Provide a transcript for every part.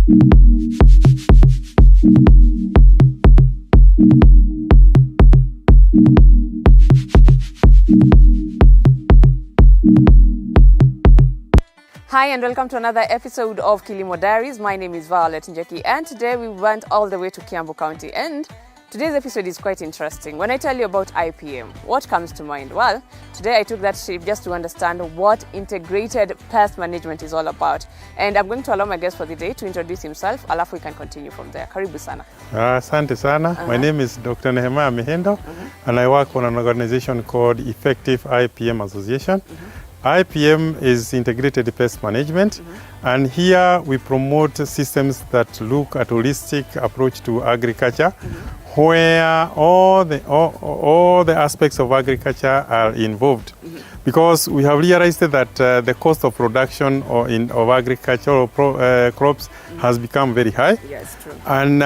Hi and welcome to another episode of KILIMO Diaries. My name is Violet Njeki and today we went all the way to Kiambu County, and today's episode is quite interesting. When I tell you about IPM, what comes to mind? Well, today I took that trip just to understand what integrated pest management is all about. And I'm going to allow my guest for the day to introduce himself, alafu we can continue from there. Karibu sana. Asante sana. My name is Dr. Nehemiah Mihendo and I work on an organization called Effective IPM Association. IPM is Integrated Pest Management, and here we promote systems that look at holistic approach to agriculture, where all the aspects of agriculture are involved. Because we have realized that the cost of production of agricultural crops has become very high. Yes, true. And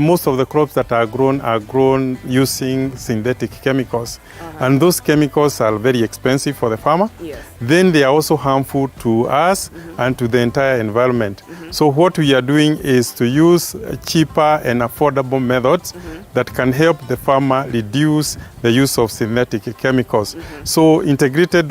most of the crops that are grown using synthetic chemicals. And those chemicals are very expensive for the farmer. Yes. Then they are also harmful to us and to the entire environment. So what we are doing is to use cheaper and affordable methods that can help the farmer reduce the use of synthetic chemicals. So integrated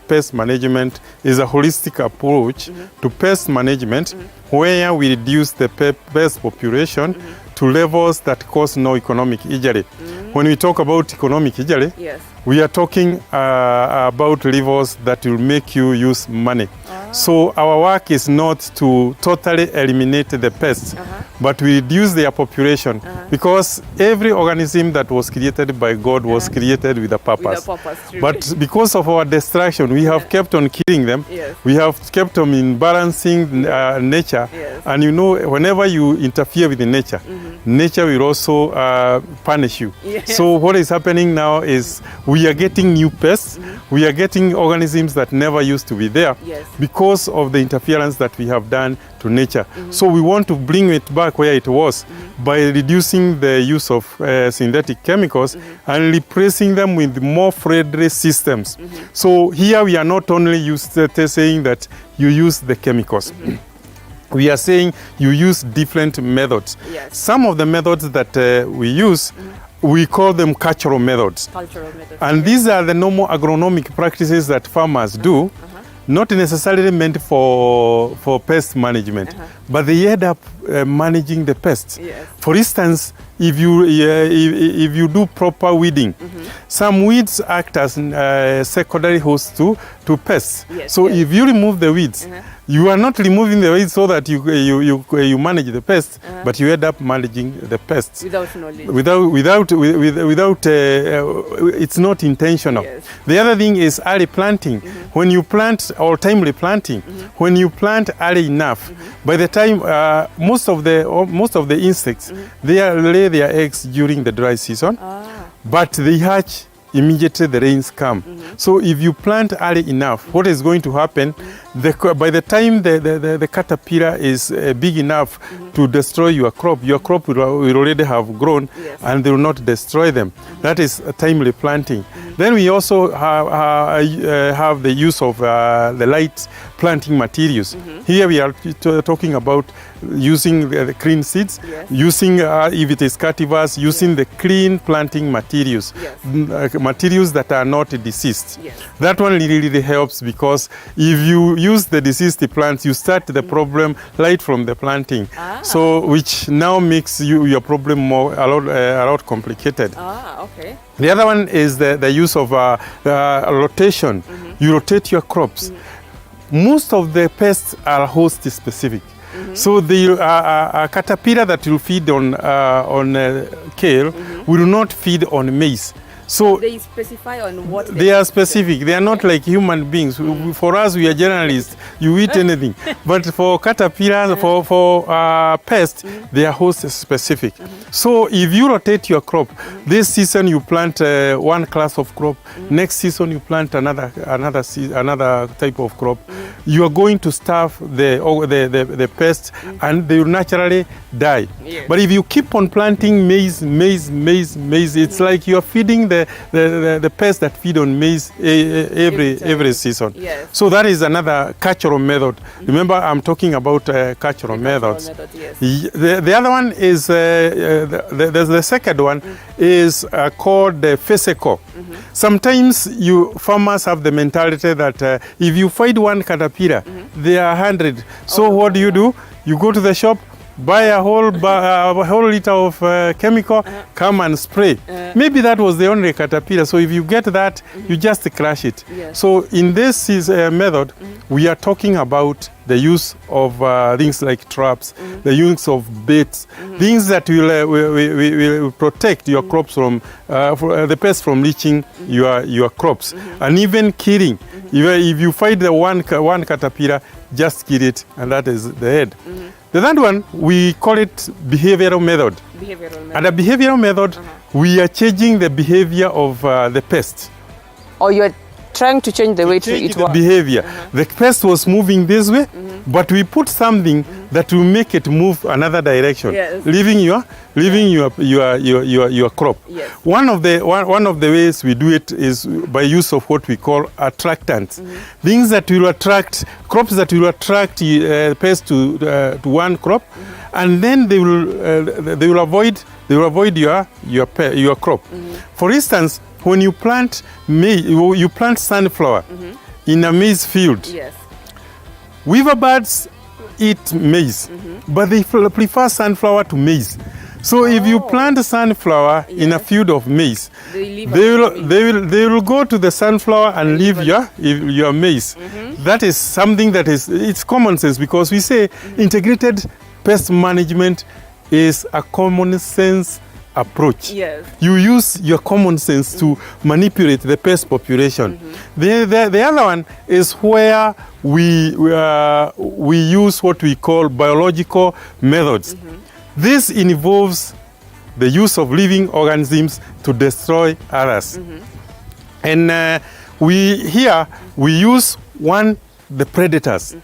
pest management is a holistic approach to pest management where we reduce the pest population to levels that cause no economic injury. When we talk about economic injury, Yes. we are talking about levels that will make you use money. So our work is not to totally eliminate the pests, but we reduce their population because every organism that was created by God was created with a purpose. With a purpose, true. But because of our destruction, we have kept on killing them. Yes. We have kept on imbalancing nature. Yes. And you know, whenever you interfere with the nature, nature will also punish you. Yes. So what is happening now is we are getting new pests. We are getting organisms that never used to be there. Yes. Because of the interference that we have done to nature. So we want to bring it back where it was by reducing the use of synthetic chemicals and replacing them with more friendly systems. So here we are not only saying that you use the chemicals. We are saying you use different methods. Yes. Some of the methods that we use, we call them cultural methods. Cultural methods. And these are the normal agronomic practices that farmers do, not necessarily meant for pest management, but they end up managing the pests. Yes. For instance, if you do proper weeding, some weeds act as secondary hosts to pests. Yes, So yes. if you remove the weeds, you are not removing the weeds so that you manage the pests, but you end up managing the pests. Without knowledge. It's not intentional. Yes. The other thing is early planting. When you plant, or timely planting, when you plant early enough, by the time most of the insects they lay their eggs during the dry season, but they hatch immediately the rains come. So if you plant early enough, what is going to happen, by the time the caterpillar is big enough to destroy your crop will already have grown, and they will not destroy them. That is timely planting. Then we also have the use of the light planting materials. Here we are talking about using the clean seeds, using, if it is cultivars, using the clean planting materials, materials that are not diseased. That one really helps, because if you use the diseased plants, you start the problem right from the planting. So which now makes your problem a lot complicated. Okay. The other one is the use of rotation. You rotate your crops. Most of the pests are host specific. So the caterpillar that will feed on kale will not feed on maize. So they specify on what they are specific. They are not like human beings. For us, we are generalists. You eat anything. But for caterpillars, for pests, they are host specific. So if you rotate your crop, this season you plant one class of crop. Next season you plant another type of crop. You are going to starve the pests, and they will naturally die. But if you keep on planting maize, it's like you are feeding the the pests that feed on maize every season. Yes. So that is another cultural method. Remember, I'm talking about cultural methods. Yes. The other one is the second one is called physical. Sometimes farmers have the mentality that if you find one caterpillar, there are 100. So what do? You go to the shop, buy a whole liter of chemical, come and spray. Maybe that was the only caterpillar. So if you get that, you just crush it. Yes. So in this method, we are talking about the use of things like traps, the use of baits, things that will protect your crops from the pests from reaching your crops, and even killing. If you find the one caterpillar, just kill it, and that is the head. The third one, we call it behavioral method. And a behavioral method, we are changing the behavior of the pest. Or you're trying to change the way it works. Behavior. The pest was moving this way, but we put something that will make it move another direction, yes. leaving your crop. Yes. One of the ways we do it is by use of what we call attractants, things that will attract crops that will attract pests to one crop, and then they will avoid your crop. For instance, when you plant maize, you plant sunflower in a maize field. Yes. Weaver birds eat maize, but they prefer sunflower to maize. So if you plant sunflower in a field of maize, they will go to the sunflower and leave your maize. That is something that it's common sense, because we say integrated pest management is a common sense approach. Yes. You use your common sense to manipulate the pest population. The other one is where we use what we call biological methods. This involves the use of living organisms to destroy others. And we use the predators.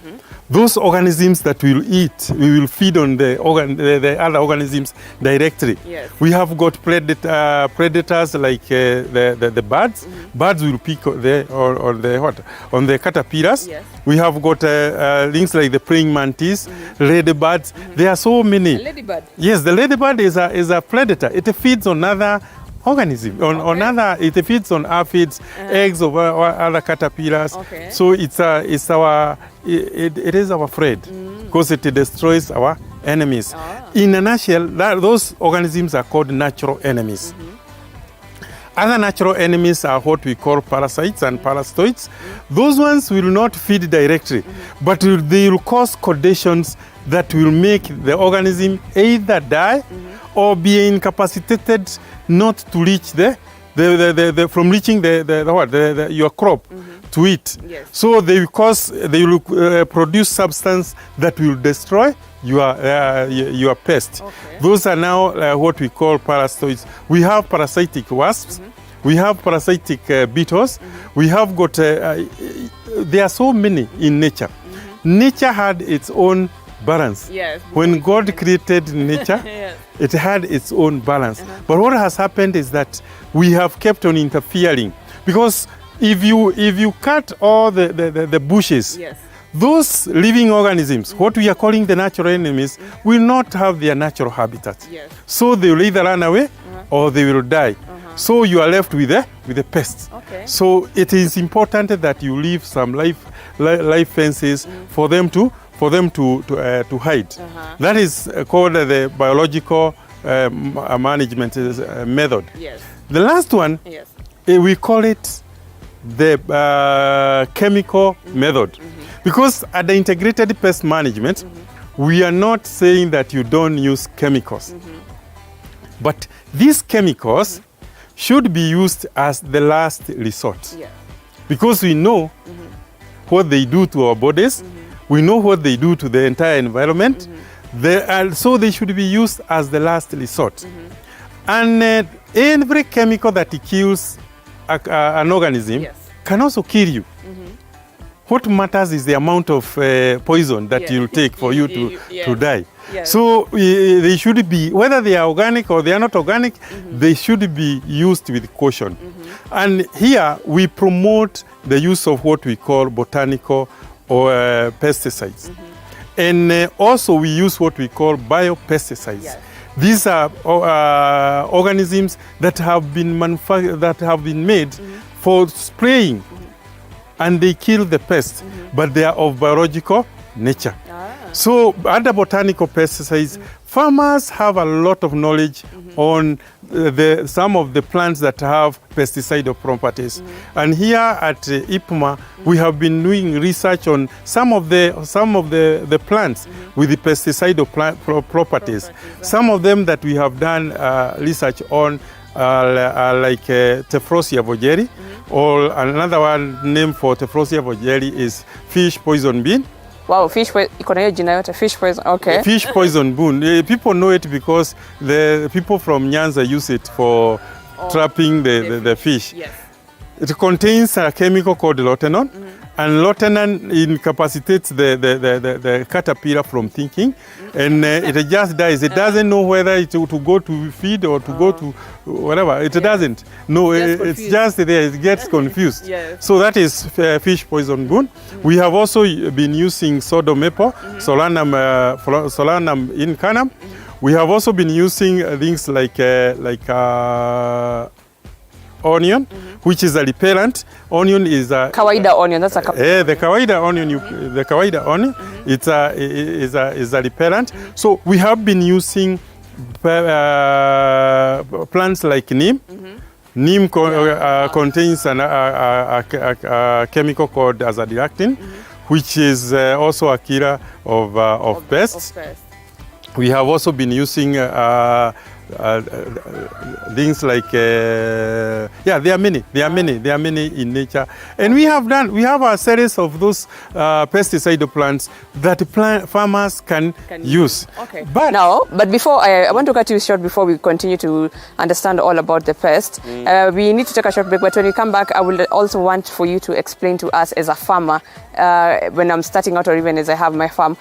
Those organisms that will eat, we will feed on the other organisms directly. Yes. We have got predators like the birds. Birds will pick on the caterpillars. Yes. We have got things like the praying mantis, ladybirds. There are so many. Ladybird. Yes, the ladybird is a predator. It feeds on other organism, it feeds on aphids, eggs of other caterpillars. Okay. So it is our friend, because it destroys our enemies. In a nutshell, those organisms are called natural enemies. Other natural enemies are what we call parasites and parasitoids. Those ones will not feed directly, but they will cause conditions that will make the organism either die or be incapacitated not to reach from reaching your crop to eat. Yes. So they will produce substance that will destroy your pest. Okay. Those are now what we call parasitoids. We have parasitic wasps. We have parasitic beetles. We have got there are so many in nature. Nature had its own balance. Yes. When God created nature, Yes. it had its own balance. But what has happened is that we have kept on interfering, because if you cut all the bushes, Yes. those living organisms, what we are calling the natural enemies, will not have their natural habitat. Yes. So they will either run away or they will die. So you are left with the pests. Okay. So it is important that you leave some life fences for them to hide. That is called the biological management method. Yes. The last one, Yes. we call it the chemical method, because at the integrated pest management, we are not saying that you don't use chemicals, but these chemicals should be used as the last resort, Yeah. because we know what they do to our bodies. We know what they do to the entire environment. So they should be used as the last resort. And every chemical that kills an organism Yes. can also kill you. What matters is the amount of poison that you'll take for you to die. Yes. So they should be, whether they are organic or they are not organic, they should be used with caution. And here we promote the use of what we call botanical or pesticides. And also we use what we call biopesticides. Yes. These are organisms that have been made for spraying, and they kill the pest, but they are of biological nature. So under botanical pesticides, farmers have a lot of knowledge on some of the plants that have pesticidal properties. And here at IPMA, we have been doing research on some of the plants with the pesticidal properties. Some of them that we have done research on like Tephrosia vogeri, or another one name for Tephrosia vogeri is fish poison bean. Wow, fish poison, okay. Fish poison bean. People know it because the people from Nyanza use it for trapping the fish. Yes. It contains a chemical called lotenon, and lotenon incapacitates the caterpillar from thinking, and it just dies. It doesn't know whether to go to feed or to go to whatever. It doesn't. No, it's just there. It gets confused. Yes. So that is fish poison bean. We have also been using sodo maple, Solanum incanum. We have also been using things like onion, which is a repellent. Onion is a kawaida onion. That's a the kawaida onion. The kawaida onion. It's a repellent. So we have been using plants like neem. Neem contains a chemical called azadirachtin, which is also a killer of pests. We have also been using things like there are many in nature, and we have a series of those pesticide plants that farmers can use. Okay. But before I want to cut you short before we continue to understand all about the pest. We need to take a short break, but when we come back, I will also want for you to explain to us as a farmer, when I'm starting out or even as I have my farm,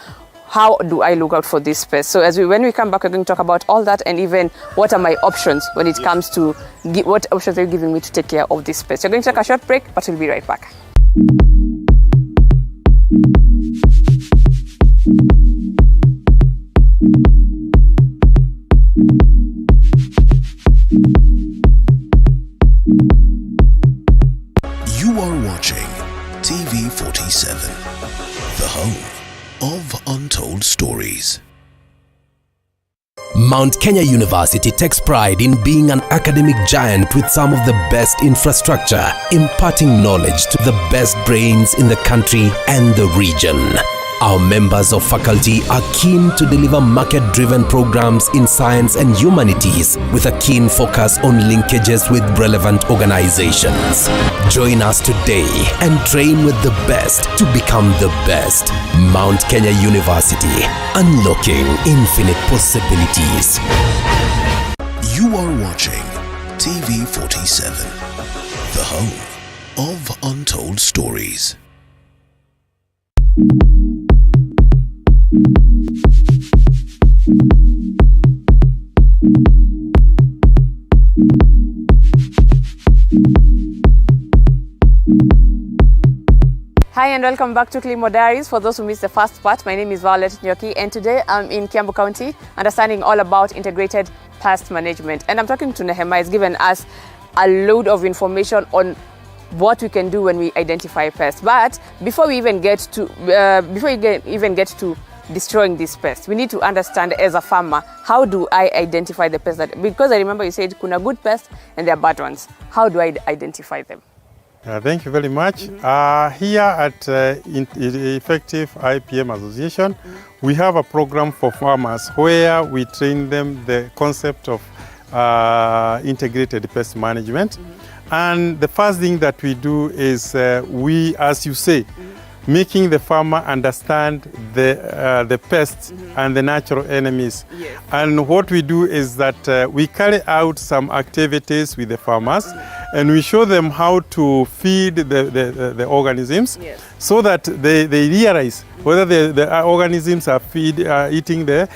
how do I look out for this pest? So when we come back, we're going to talk about all that, and even what are my options when it comes to what options are you giving me to take care of this pest. You're going to take a short break, but we'll be right back. You are watching TV 47, the home of untold stories. Mount Kenya University takes pride in being an academic giant with some of the best infrastructure, imparting knowledge to the best brains in the country and the region. Our members of faculty are keen to deliver market-driven programs in science and humanities with a keen focus on linkages with relevant organizations. Join us today and train with the best to become the best. Mount Kenya University, unlocking infinite possibilities. You are watching TV 47, the home of untold stories. Hi and welcome back to KILIMO Diaries. For those who missed the first part, my name is Violet Njoki, and today I'm in Kiambu County understanding all about integrated pest management. And I'm talking to Nehemiah. He's given us a load of information on what we can do when we identify pests. But before we even get to destroying this pest, we need to understand as a farmer, how do I identify the pests? Because I remember you said kuna good pests and there are bad ones. How do I identify them? Thank you very much. Here at Effective IPM Association, we have a program for farmers where we train them the concept of integrated pest management. And the first thing that we do is we, as you say, making the farmer understand the pests and the natural enemies. Yes. And what we do is that we carry out some activities with the farmers, and we show them how to feed the organisms, yes, so that they realize whether the organisms are eating their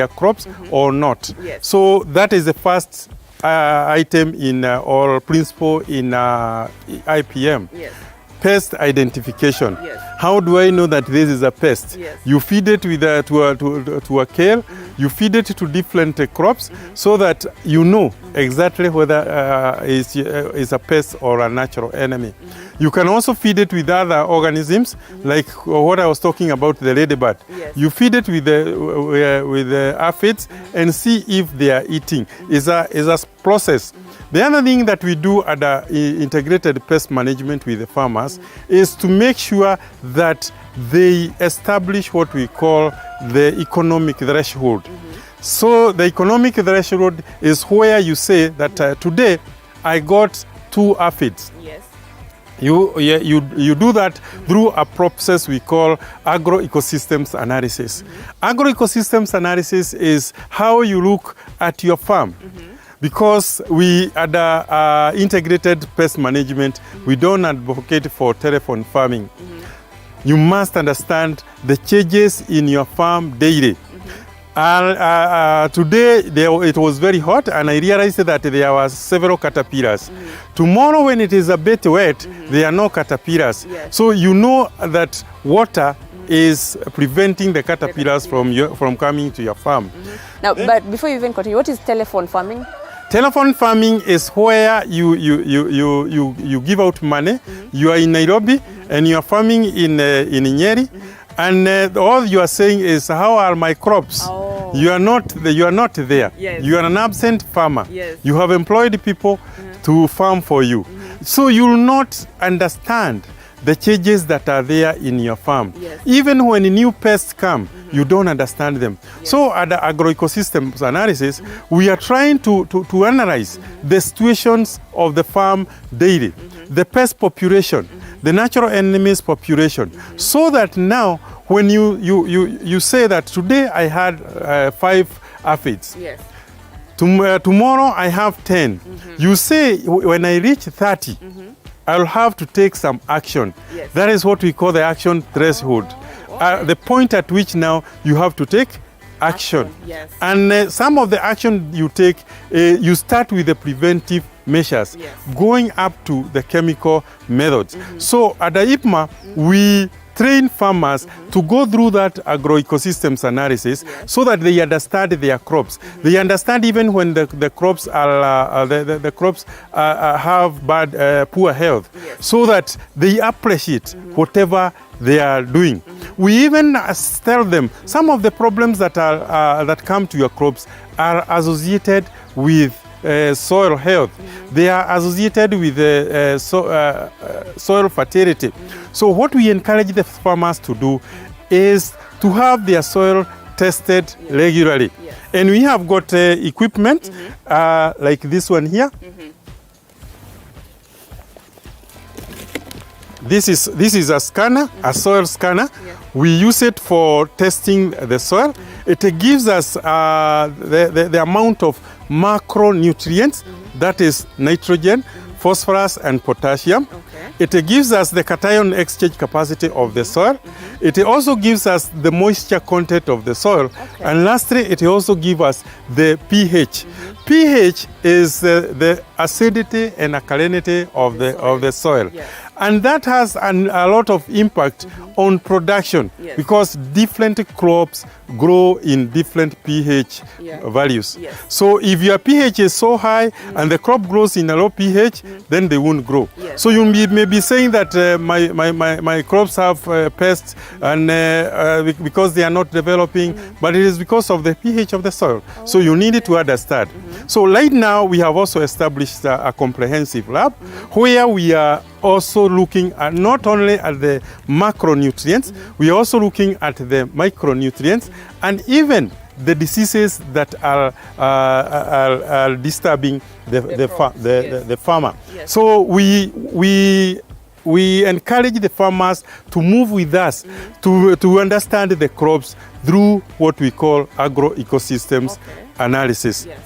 crops or not. Yes. So that is the first item in or principle in IPM. Yes. Pest identification. Yes. How do I know that this is a pest? Yes. You feed it with to a kale. You feed it to different crops so that you know exactly whether is a pest or a natural enemy. You can also feed it with other organisms, like what I was talking about, the ladybird. Yes. You feed it with the aphids and see if they are eating. Is a process. The other thing that we do at the integrated pest management with the farmers is to make sure that they establish what we call the economic threshold. So the economic threshold is where you say that today I got 2 aphids. Yes. You do that through a process we call agroecosystems analysis. Agroecosystems analysis is how you look at your farm. Because we at the integrated pest management, we don't advocate for telephone farming. You must understand the changes in your farm daily. Today it was very hot, and I realized that there were several caterpillars. Tomorrow, when it is a bit wet, there are no caterpillars. Yes. So you know that water is preventing the caterpillars from coming to your farm. Now, but before you even continue, what is telephone farming? Telephone farming is where you give out money. You are in Nairobi and you are farming in Nyeri, and all you are saying is, how are my crops? Oh. You are not there. Yes. You are an absent farmer. Yes. You have employed people to farm for you. So you will not understand the changes that are there in your farm. Yes. Even when new pests come, you don't understand them. Yes. So at the agroecosystems analysis, we are trying to analyze the situations of the farm daily, the pest population, the natural enemies population, so that now when you say that today I had 5 aphids, Yes. Tomorrow I have 10. You say when I reach 30, I'll have to take some action. Yes. That is what we call the action threshold. The point at which now you have to take action. Yes. And some of the action you take, you start with the preventive measures, Yes. going up to the chemical methods. So at the IPMA, we train farmers to go through that agroecosystems analysis so that they understand their crops. They understand even when the crops are the crops have bad poor health, so that they appreciate whatever they are doing. We even tell them some of the problems that are that come to your crops are associated with soil health. They are associated with soil fertility. So what we encourage the farmers to do is to have their soil tested regularly. Yes. And we have got equipment like this one here. This is a scanner, a soil scanner. Yes. We use it for testing the soil. It gives us the amount of macronutrients, that is nitrogen, phosphorus, and potassium. Okay. It gives us the cation exchange capacity of the soil. It also gives us the moisture content of the soil. Okay. And lastly, it also gives us the pH. pH is the acidity and alkalinity of the soil. Yes. And that has a lot of impact on production, Yes. because different crops grow in different pH values. Yes. So if your pH is so high and the crop grows in a low pH, then they won't grow. Yes. So you may be saying that my crops have pests and because they are not developing, but it is because of the pH of the soil. So you need to understand. So right now we have also established a comprehensive lab where we are also looking at not only at the macronutrients, we are also looking at the micronutrients and even the diseases that are disturbing the farmer. Yes. So we encourage the farmers to move with us to understand the crops through what we call agroecosystems analysis. Yes.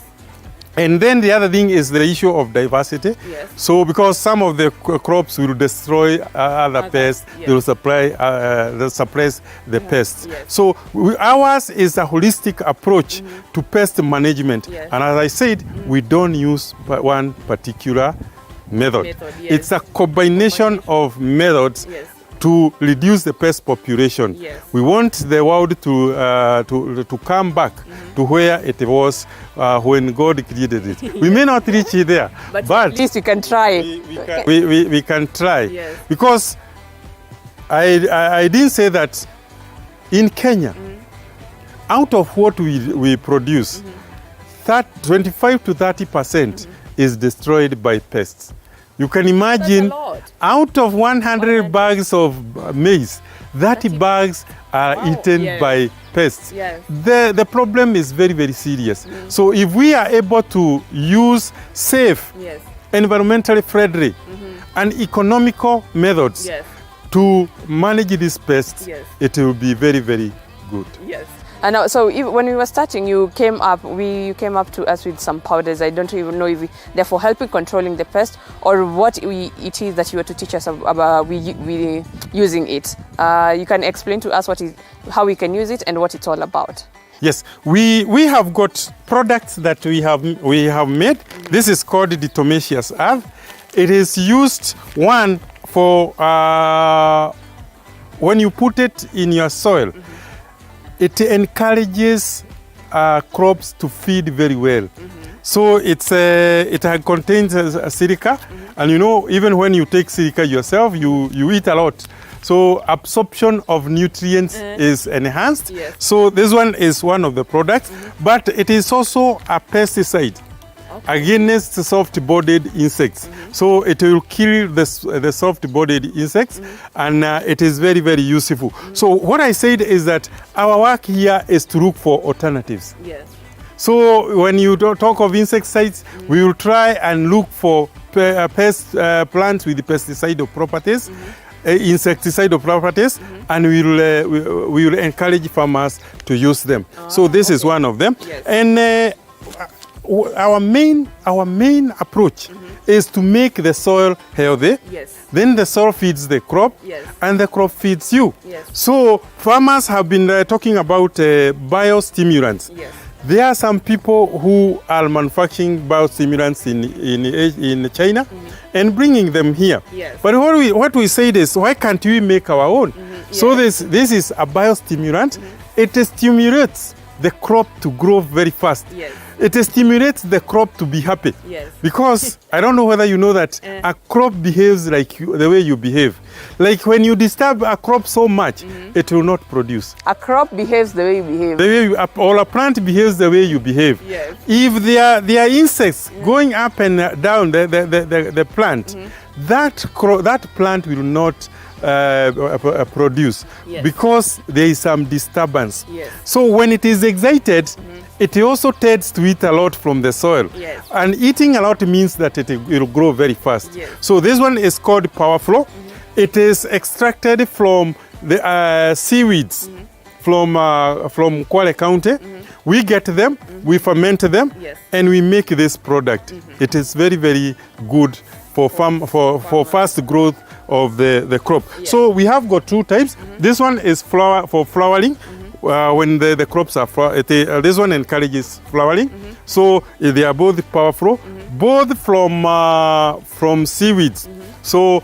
And then the other thing is the issue of diversity. Yes. So because some of the crops will destroy other pests, yes. they will suppress the pests. Yes. So ours is a holistic approach to pest management. Yes. And as I said, we don't use one particular method. Yes. It's a combination of methods Yes. to reduce the pest population. Yes. We want the world to come back to where it was when God created it. We may not reach it there, But at least you can try. we can try. Yes. Because I didn't say that in Kenya, out of what we produce, 25 to 30% is destroyed by pests. You can imagine, That's a lot. out of 100 bags of maize, 30 bags are eaten yes. by pests. Yes. The problem is very, very serious. So if we are able to use safe, Yes. environmentally friendly, and economical methods Yes. to manage these pests, Yes. it will be very, very good. Yes. And so when we were starting, you came up to us with some powders. I don't even know if they're for helping controlling the pest or what it is that you were to teach us about we using it. You can explain to us how we can use it and what it's all about. Yes, we have got products that we have made. This is called the Diatomaceous earth. It is used, one, for when you put it in your soil, it encourages crops to feed very well. So it contains silica, and even when you take silica yourself, you eat a lot. So absorption of nutrients is enhanced. Yes. So this one is one of the products, but it is also a pesticide against soft-bodied insects. So it will kill the soft-bodied insects, and it is very, very useful. So what I said is that our work here is to look for alternatives. Yes. So when you talk of insecticides, we will try and look for plants with pesticidal properties, insecticidal properties, and we will encourage farmers to use them. So this is one of them. Yes. And our main approach is to make the soil healthy. Yes. Then the soil feeds the crop, Yes. and the crop feeds you. Yes. So farmers have been talking about biostimulants. Yes. There are some people who are manufacturing biostimulants in China and bringing them here. Yes. But what we said is, why can't we make our own? So this is a biostimulant. It stimulates the crop to grow very fast. Yes. It stimulates the crop to be happy. Yes. Because I don't know whether you know that a crop behaves like the way you behave. Like when you disturb a crop so much, it will not produce. A crop behaves the way you behave. The way or a plant behaves the way you behave. Yes. If there are insects going up and down the plant, that plant will not produce, Yes. because there is some disturbance. Yes. So when it is excited, it also tends to eat a lot from the soil. Yes. And eating a lot means that it will grow very fast. Yes. So this one is called Power Flow. It is extracted from the seaweeds from Kwale County. We get them, we ferment them, Yes. and we make this product. It is very, very good for fast growth of the crop. Yes. So we have got two types. This one is for flowering. When the crops are this one encourages flowering. So they are both powerful, both from seaweeds. So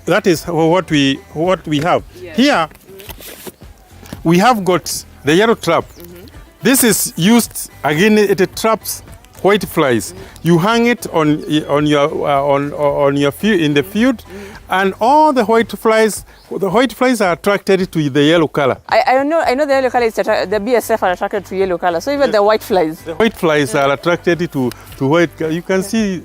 that is what we have. Yes. Here we have got the yellow trap. This is used again. It traps white flies. You hang it on your field, in the field, and all the white flies are attracted to the yellow color. I know the yellow color is the BSF are attracted to yellow color. So even the white flies. The white flies are attracted to white color. You can see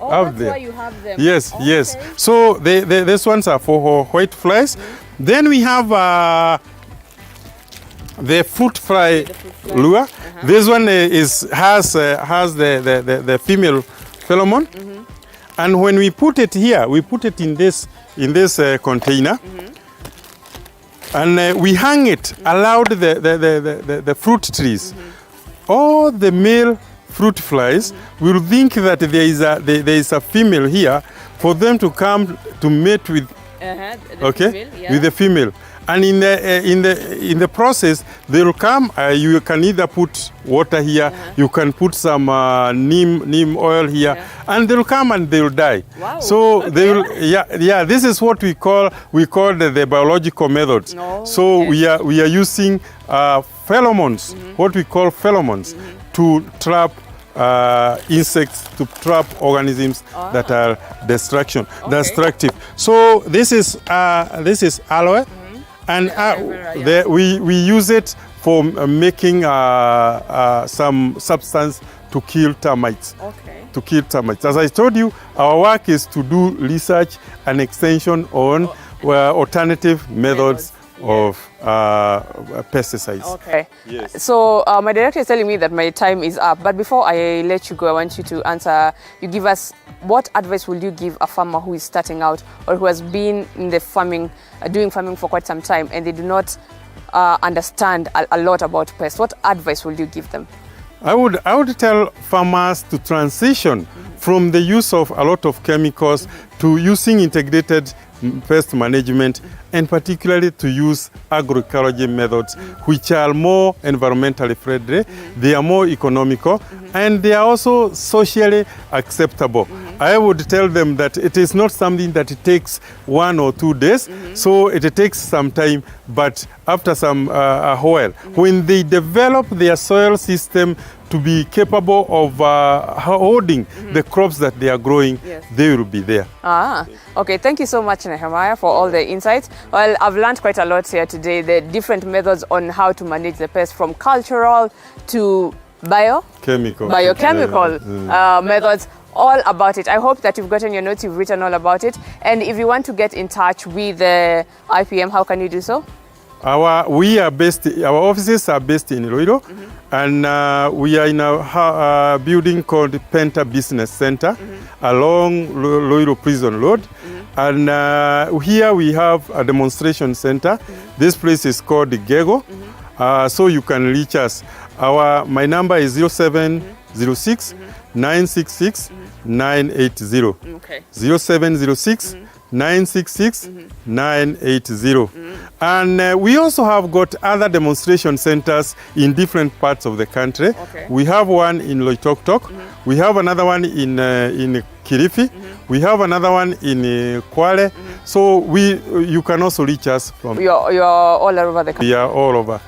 out that's there. why you have them. Yes, Okay. yes. So these ones are for white flies. Then we have the fruit fly lure. This one has the female pheromone, and when we put it here, we put it in this container, and we hang it around the fruit trees. All the male fruit flies will think that there is a female here for them to come to mate with, with the female. And in the process, they will come. You can either put water here, you can put some neem oil here, and they'll come and they'll die. Wow. So they will. This is what we call the biological methods. Oh, so we are using pheromones, what we call pheromones, to trap insects, to trap organisms that are destructive. So this is aloe. And we use it for making some substance to kill termites. To kill termites. As I told you, our work is to do research and extension on alternative methods of pesticides. Okay. Yes. So my director is telling me that my time is up. But before I let you go, I want you to answer. You give us, what advice will you give a farmer who is starting out or who has been in the farming, doing farming for quite some time, and they do not understand a lot about pests? What advice will you give them? I would tell farmers to transition from the use of a lot of chemicals to using integrated pest management, and particularly to use agroecology methods, which are more environmentally friendly, they are more economical, and they are also socially acceptable. I would tell them that it is not something that it takes 1 or 2 days, so it takes some time, but after some a while, when they develop their soil system to be capable of holding the crops that they are growing, they will be there. Okay, thank you so much, Nehemiah, for all the insights. Well, I've learned quite a lot here today, the different methods on how to manage the pest, from cultural to biochemical methods, all about it. I hope that you've gotten your notes, you've written all about it. And if you want to get in touch with the IPM, how can you do so? Our offices are based in Loiro, and we are in a building called Penta Business Center along Loiro Prison Road. And here we have a demonstration center. This place is called the Gego, so you can reach us. My number is 0706 966 980. 0706 966 980. And we also have got other demonstration centers in different parts of the country. We have one in Loitoktok, we have another one in Kilifi, we have another one in Kwale. So you can also reach us from. You're all over the country. We are all over.